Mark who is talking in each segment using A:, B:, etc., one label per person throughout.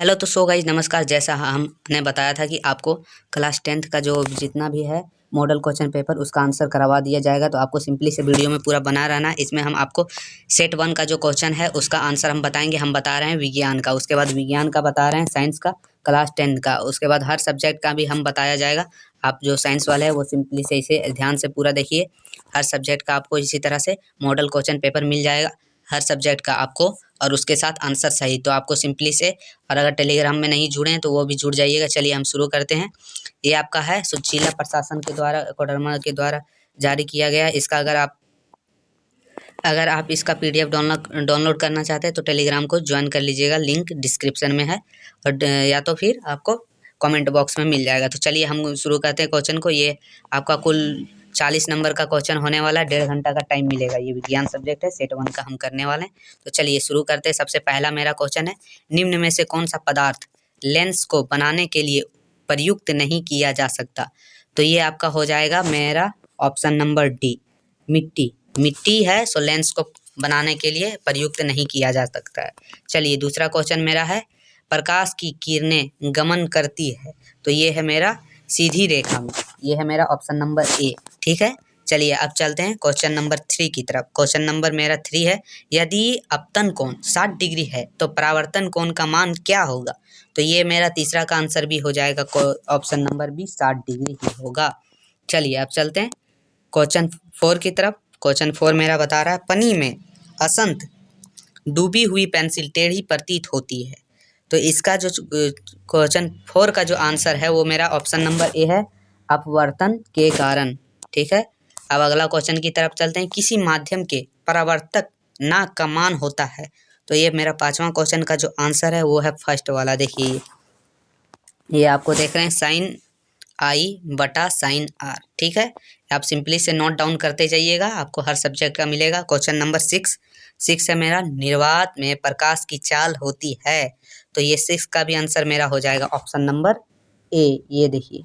A: Hello तो guys नमस्कार। जैसा हमने बताया था कि आपको क्लास 10th का जो जितना भी है मॉडल क्वेश्चन पेपर उसका आंसर करवा दिया जाएगा। तो आपको सिंपली से वीडियो में पूरा बना रहना। इसमें हम आपको सेट 1 का जो क्वेश्चन है उसका आंसर हम बताएंगे। हम बता रहे हैं विज्ञान का, उसके बाद विज्ञान का बता रहे हैं, साइंस का, क्लास 10 का, उसके बाद हर सब्जेक्ट का भी हम बताया जाएगा। आप जो साइंस वाले हैं वो सिंपली से इसे ध्यान से पूरा देखिए। हर सब्जेक्ट का आपको इसी तरह से मॉडल क्वेश्चन पेपर मिल जाएगा हर सब्जेक्ट का आपको, और उसके साथ आंसर सही। तो आपको सिंपली से, और अगर टेलीग्राम में नहीं जुड़े हैं तो वो भी जुड़ जाइएगा। चलिए हम शुरू करते हैं। ये आपका है जिला प्रशासन के द्वारा, कोडरमा के द्वारा जारी किया गया है। इसका अगर आप इसका पीडीएफ डाउनलोड करना चाहते हैं तो टेलीग्राम को ज्वाइन कर लीजिएगा, लिंक डिस्क्रिप्शन में है, और या तो फिर आपको कमेंट बॉक्स में मिल जाएगा। तो चलिए हम शुरू करते हैं क्वेश्चन को। ये आपका कुल 40 नंबर का क्वेश्चन होने वाला है, 1.5 घंटा का टाइम मिलेगा। ये विज्ञान सब्जेक्ट है, सेट 1 का हम करने वाले हैं। तो चलिए शुरू करते हैं। सबसे पहला मेरा क्वेश्चन है, निम्न में से कौन सा पदार्थ लेंस को बनाने के लिए प्रयुक्त नहीं किया जा सकता? तो ये आपका हो जाएगा मेरा ऑप्शन नंबर डी, मिट्टी। मिट्टी है सो लेंस को बनाने के लिए प्रयुक्त नहीं किया जा सकता है। चलिए दूसरा क्वेश्चन मेरा है, प्रकाश की किरणें गमन करती है, तो ये है मेरा सीधी रेखा में। ये है मेरा ऑप्शन नंबर ए, ठीक है। चलिए अब चलते हैं क्वेश्चन नंबर 3 की तरफ। क्वेश्चन नंबर मेरा 3 है, यदि अपतन कोण 60 डिग्री है तो परावर्तन कोण का मान क्या होगा? तो ये मेरा तीसरा का आंसर भी हो जाएगा, ऑप्शन नंबर बी 60 डिग्री ही होगा। चलिए अब चलते हैं क्वेश्चन 4 की तरफ। क्वेश्चन 4 मेरा बता रहा है, पनी में असंत डूबी हुई पेंसिल टेढ़ी प्रतीत होती है। तो इसका जो क्वेश्चन 4 का जो आंसर है वो मेरा ऑप्शन नंबर ए है, अपवर्तन के कारण, ठीक है। अब अगला क्वेश्चन की तरफ चलते हैं, किसी माध्यम के परावर्तक नाक का मान होता है? तो ये मेरा 5वां क्वेश्चन का जो आंसर है वो है फर्स्ट वाला। देखिए ये आपको देख रहे हैं, साइन आई बटा साइन आर, ठीक है। आप सिंपली से नोट डाउन करते जाइएगा, आपको हर सब्जेक्ट का मिलेगा। क्वेश्चन नंबर 6 है मेरा, निर्वात में प्रकाश की चाल होती है। तो ये 6 का भी आंसर मेरा हो जाएगा ऑप्शन नंबर ए। ये देखिए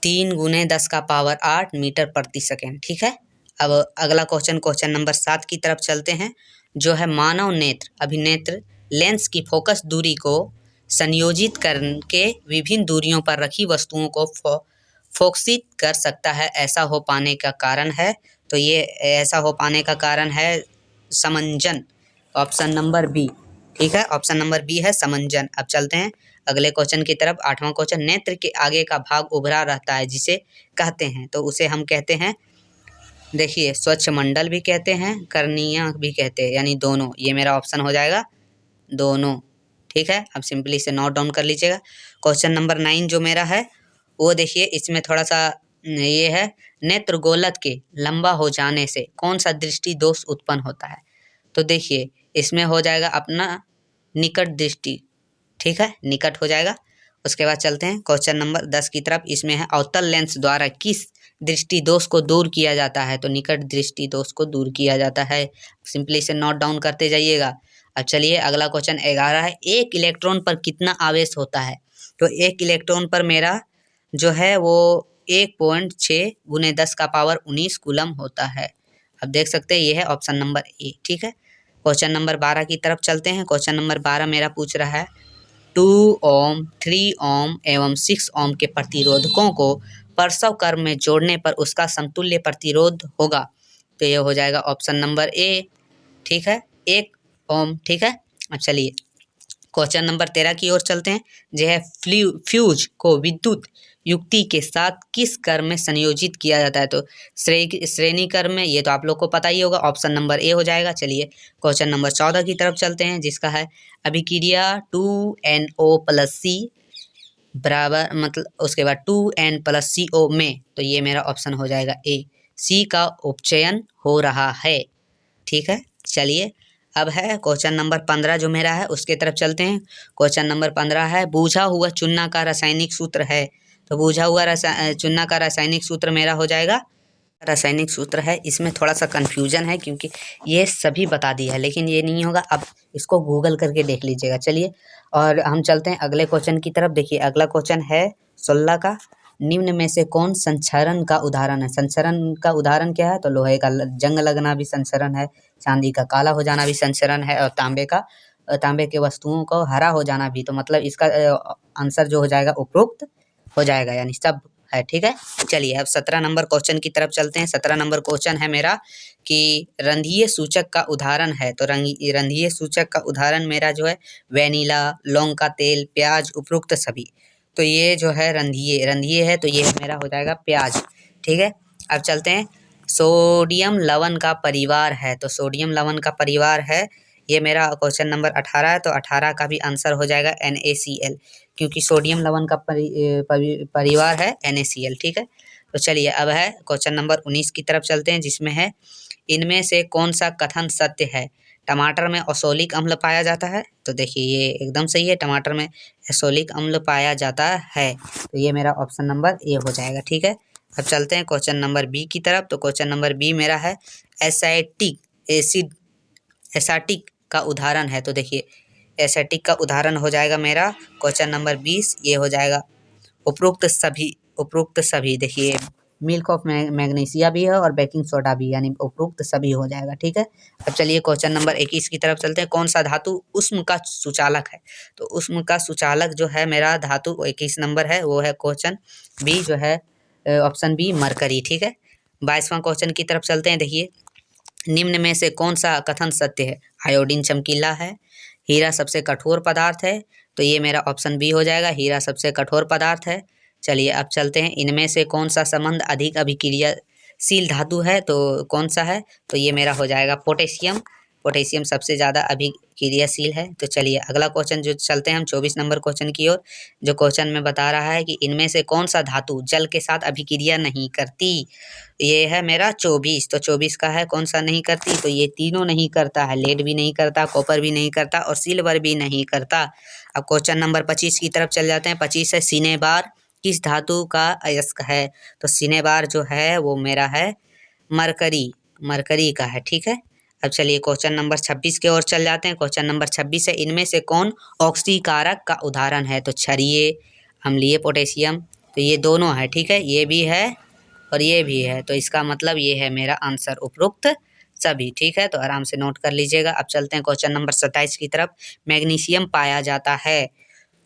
A: 3 × 10⁸ मीटर प्रति सेकेंड, ठीक है। अब अगला क्वेश्चन नंबर 7 की तरफ चलते हैं, जो है मानव नेत्र अभिनेत्र लेंस की फोकस दूरी को संयोजित करके विभिन्न दूरियों पर रखी वस्तुओं को फोकसित कर सकता है, ऐसा हो पाने का कारण है? तो ये ऐसा हो पाने का कारण है समंजन, ऑप्शन नंबर बी, ठीक है। ऑप्शन नंबर बी है समंजन। अब चलते हैं अगले क्वेश्चन की तरफ। 8वां क्वेश्चन, नेत्र के आगे का भाग उभरा रहता है जिसे कहते हैं? तो उसे हम कहते हैं, देखिए स्वच्छ मंडल भी कहते हैं, कर्निया भी कहते हैं, यानी दोनों। ये मेरा ऑप्शन हो जाएगा दोनों, ठीक है। अब सिंपली से नोट डाउन कर लीजिएगा। क्वेश्चन नंबर 9 जो मेरा है वो देखिए, इसमें थोड़ा सा ये है, नेत्र गोलक के लंबा हो जाने से कौन सा दृष्टि दोष उत्पन्न होता है? तो देखिए इसमें हो जाएगा अपना निकट दृष्टि, ठीक है, निकट हो जाएगा। उसके बाद चलते हैं क्वेश्चन नंबर 10 की तरफ। इसमें है, अवतल लेंस द्वारा किस दृष्टि दोष को दूर किया जाता है? तो निकट दृष्टि दोष को दूर किया जाता है। सिंपली से नोट डाउन करते जाइएगा। अब चलिए अगला क्वेश्चन 11 है, एक इलेक्ट्रॉन पर कितना आवेश होता है? तो एक इलेक्ट्रॉन पर मेरा जो है वो 1.6 × 10⁻19 कूलम होता है। अब देख सकते हैं ये है ऑप्शन नंबर ए, ठीक है। क्वेश्चन नंबर 12 की तरफ चलते हैं। क्वेश्चन नंबर 12 मेरा पूछ रहा है, 2 ओम, 3 ओम एवं 6 ओम के प्रतिरोधकों को परस्पर क्रम में जोड़ने पर उसका समतुल्य प्रतिरोध होगा। तो ये हो जाएगा ऑप्शन नंबर ए, ठीक है, 1 ओम, ठीक है। अब चलिए क्वेश्चन नंबर 13 की ओर चलते हैं, जो है फ्यूज को विद्युत युक्ति के साथ किस क्रम में संयोजित किया जाता है? तो श्रेणी क्रम में, ये तो आप लोग को पता ही होगा, ऑप्शन नंबर ए हो जाएगा। चलिए क्वेश्चन नंबर 14 की तरफ चलते हैं, जिसका है अभिक्रिया 2NO+C बराबर, मतलब उसके बाद 2N+CO में, तो ये मेरा ऑप्शन हो जाएगा ए, सी का उपचयन हो रहा है, ठीक है। चलिए अब है क्वेश्चन नंबर 15 जो मेरा है उसके तरफ चलते हैं। क्वेश्चन नंबर 15 है, बूझा हुआ चूना का रासायनिक सूत्र है? तो बूझा हुआ चूना का रासायनिक सूत्र मेरा हो जाएगा, रासायनिक सूत्र है, इसमें थोड़ा सा कन्फ्यूजन है क्योंकि ये सभी बता दिया है, लेकिन ये नहीं होगा, अब इसको गूगल करके देख लीजिएगा। चलिए और हम चलते हैं अगले क्वेश्चन की तरफ। देखिए अगला क्वेश्चन है 16 का, निम्न में से कौन संचरण का उदाहरण है? संचरण का उदाहरण क्या है? तो लोहे का जंग लगना भी संचरण है, चांदी का काला हो जाना भी संचरण है, और तांबे का तांबे के वस्तुओं को हरा हो जाना भी, तो मतलब इसका आंसर जो हो जाएगा उपरोक्त हो जाएगा, यानी सब है। ठीक है, चलिए अब 17 नंबर क्वेश्चन की तरफ चलते हैं। 17 नंबर क्वेश्चन है मेरा कि रंधीय सूचक का उदाहरण है। तो रंधीय सूचक का उदाहरण मेरा जो है वेनिला, लौंग का तेल, प्याज, उपरोक्त सभी। तो ये जो है रंधीय है, तो ये मेरा हो जाएगा प्याज। ठीक है, अब चलते हैं। सोडियम लवण का परिवार है, तो सोडियम लवण का परिवार है, ये मेरा क्वेश्चन नंबर 18 है। तो 18 का भी आंसर हो जाएगा NaCl, क्योंकि सोडियम लवण का परिवार है NaCl। ठीक है, तो चलिए अब है क्वेश्चन नंबर 19 की तरफ चलते हैं, जिसमें है इनमें से कौन सा कथन सत्य है। टमाटर में असोलिक अम्ल पाया जाता है, तो देखिए ये एकदम सही है, टमाटर में एसोलिक अम्ल पाया जाता है, तो ये मेरा ऑप्शन नंबर ए हो जाएगा। ठीक है, अब चलते हैं क्वेश्चन नंबर बी की तरफ। तो क्वेश्चन नंबर बी मेरा है एसाटिक का उदाहरण है। तो देखिए एसाटिक का उदाहरण हो जाएगा मेरा क्वेश्चन नंबर 20, ये हो जाएगा उपरोक्त सभी। देखिए मिल्क ऑफ मैग्नीशिया भी है और बेकिंग सोडा भी, यानी उपरोक्त सभी हो जाएगा। ठीक है, अब चलिए क्वेश्चन नंबर 21 की तरफ चलते हैं। कौन सा धातु उष्म का सुचालक है। तो उष्म का सुचालक जो है मेरा धातु 21 नंबर है, वो है क्वेश्चन बी, जो है ऑप्शन बी मरकरी। ठीक है, 22वां क्वेश्चन की तरफ चलते हैं। देखिए निम्न में से कौन सा कथन सत्य है। आयोडीन चमकीला है, हीरा सबसे कठोर पदार्थ है, तो ये मेरा ऑप्शन बी हो जाएगा, हीरा सबसे कठोर पदार्थ है। चलिए अब चलते हैं, इनमें से कौन सा संबंध अधिक अभिक्रियाशील धातु है, तो कौन सा है, तो ये मेरा हो जाएगा पोटेशियम। पोटेशियम सबसे ज़्यादा अभिक्रियाशील है। तो चलिए अगला क्वेश्चन जो चलते हैं हम 24 नंबर क्वेश्चन की ओर, जो क्वेश्चन में बता रहा है कि इनमें से कौन सा धातु जल के साथ अभिक्रिया नहीं करती। ये है मेरा 24। तो 24 का है कौन सा नहीं करती, तो ये तीनों नहीं करता है, लेड भी नहीं करता, कॉपर भी नहीं करता और सिल्वर भी नहीं करता। अब क्वेश्चन नंबर 25 की तरफ चल जाते हैं। 25 है सिनेबार किस धातु का अयस्क है। तो सिनेबार जो है वो मेरा है मरकरी का है। ठीक है, अब चलिए क्वेश्चन नंबर 26 की ओर चल जाते हैं। क्वेश्चन नंबर 26 है इनमें से कौन ऑक्सीकारक का उदाहरण है। तो क्षारीय, अम्लीय पोटेशियम, तो ये दोनों है। ठीक है, ये भी है और ये भी है, तो इसका मतलब ये है मेरा आंसर उपरोक्त सभी। ठीक है, तो आराम से नोट कर लीजिएगा। अब चलते हैं क्वेश्चन नंबर 27 की तरफ। मैग्नीशियम पाया जाता है,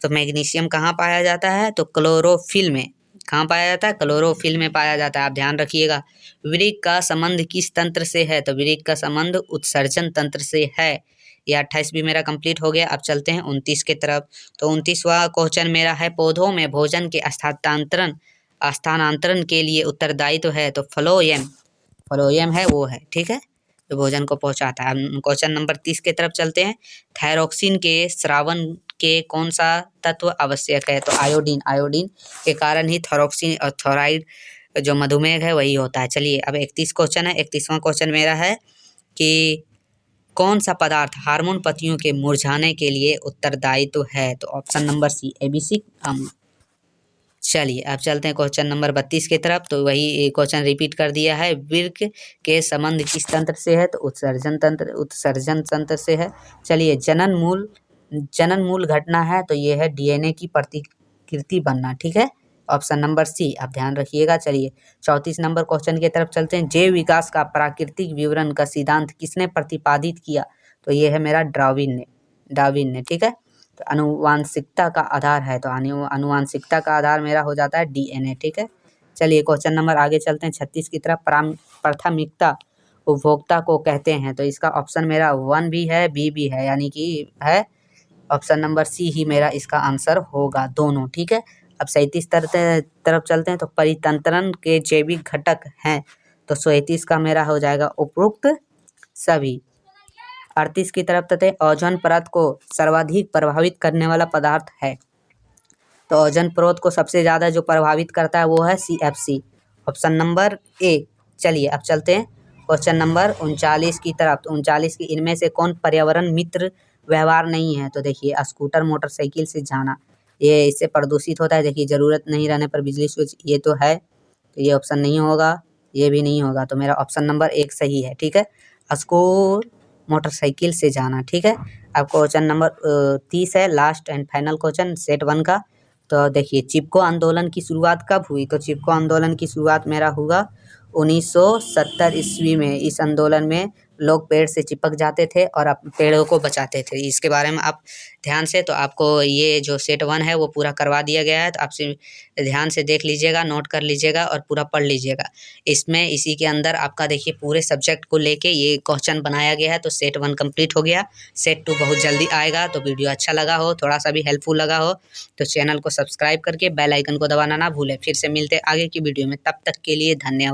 A: तो मैग्नीशियम कहाँ पाया जाता है, तो क्लोरोफिल में। कहाँ पाया जाता है, क्लोरोफिल में पाया जाता है, आप ध्यान रखिएगा। वृक्क का संबंध किस तंत्र से है, तो वृक्क का संबंध उत्सर्जन तंत्र से है। यह 28 भी मेरा कंप्लीट हो गया। अब चलते हैं 29 के तरफ। तो 29वां क्वेश्चन मेरा है पौधों में भोजन के स्थानांतरण के लिए उत्तरदायित्व है। तो फ्लोएम है, वो है। ठीक है, जो भोजन को पहुंचाता है। क्वेश्चन नंबर 30 के तरफ चलते हैं। थायरोक्सिन के स्रावन के कौन सा तत्व आवश्यक है, तो आयोडीन के कारण ही थायरोक्सिन और थायराइड जो मधुमेह है वही होता है। चलिए अब 31 क्वेश्चन है। 31वां क्वेश्चन मेरा है कि कौन सा पदार्थ हार्मोन पत्तियों के मुरझाने के लिए उत्तरदायित्व है, तो ऑप्शन नंबर सी एबिसिक अम्ल। चलिए अब चलते हैं क्वेश्चन नंबर 32 की तरफ। तो वही क्वेश्चन रिपीट कर दिया है। वृक्क के संबंध किस तंत्र से है, तो उत्सर्जन तंत्र से है। चलिए जनन मूल घटना है, तो ये है DNA की प्रतिकृति बनना। ठीक है, ऑप्शन नंबर सी, आप ध्यान रखिएगा। चलिए 34 नंबर क्वेश्चन की तरफ चलते हैं। जैव विकास का प्राकृतिक विवरण का सिद्धांत किसने प्रतिपादित किया, तो ये है मेरा डार्विन ने। ठीक है, तो आनुवांशिकता का आधार है, तो आनुवांशिकता का आधार मेरा हो जाता है DNA। ठीक है, चलिए क्वेश्चन नंबर आगे चलते हैं 36 की तरफ। प्राथमिकता उपभोक्ता को कहते हैं, तो इसका ऑप्शन मेरा 1 भी है, बी भी है, यानी कि है ऑप्शन नंबर सी ही मेरा इसका आंसर होगा, दोनों। ठीक है, अब 37 तरफ चलते हैं। तो परितंत्रण के जैविक घटक हैं, तो 37 का मेरा हो जाएगा उपरोक्त सभी। 38 की तरफ चलते हैं। ओजोन परत को सर्वाधिक प्रभावित करने वाला पदार्थ है, तो ओजोन परत को सबसे ज़्यादा जो प्रभावित करता है वो है CFC, ऑप्शन नंबर ए। चलिए अब चलते हैं क्वेश्चन नंबर 39 की तरफ। तो 39 की इनमें से कौन पर्यावरण मित्र व्यवहार नहीं है, तो देखिए स्कूटर मोटरसाइकिल से जाना, ये इससे प्रदूषित होता है। देखिए ज़रूरत नहीं रहने पर बिजली स्विच, ये तो है, तो ये ऑप्शन नहीं होगा, ये भी नहीं होगा, तो मेरा ऑप्शन नंबर 1 सही है। ठीक है, स्कूटर मोटरसाइकिल से जाना। ठीक है, अब क्वेश्चन नंबर 30 है, last and final question set 1 का। तो देखिए चिपको आंदोलन की शुरुआत कब हुई, तो चिपको आंदोलन की शुरुआत मेरा हुआ 1970 ईस्वी में। इस आंदोलन में लोग पेड़ से चिपक जाते थे और पेड़ों को बचाते थे। इसके बारे में आप ध्यान से, तो आपको ये जो सेट 1 है वो पूरा करवा दिया गया है, तो आपसे ध्यान से देख लीजिएगा, नोट कर लीजिएगा और पूरा पढ़ लीजिएगा। इसमें इसी के अंदर आपका देखिए पूरे सब्जेक्ट को लेके ये क्वेश्चन बनाया गया है। तो सेट 1 कंप्लीट हो गया, सेट 2 बहुत जल्दी आएगा। तो वीडियो अच्छा लगा हो, थोड़ा सा भी हेल्पफुल लगा हो, तो चैनल को सब्सक्राइब करके बेल आइकन को दबाना ना भूलें। फिर से मिलते आगे की वीडियो में, तब तक के लिए धन्यवाद।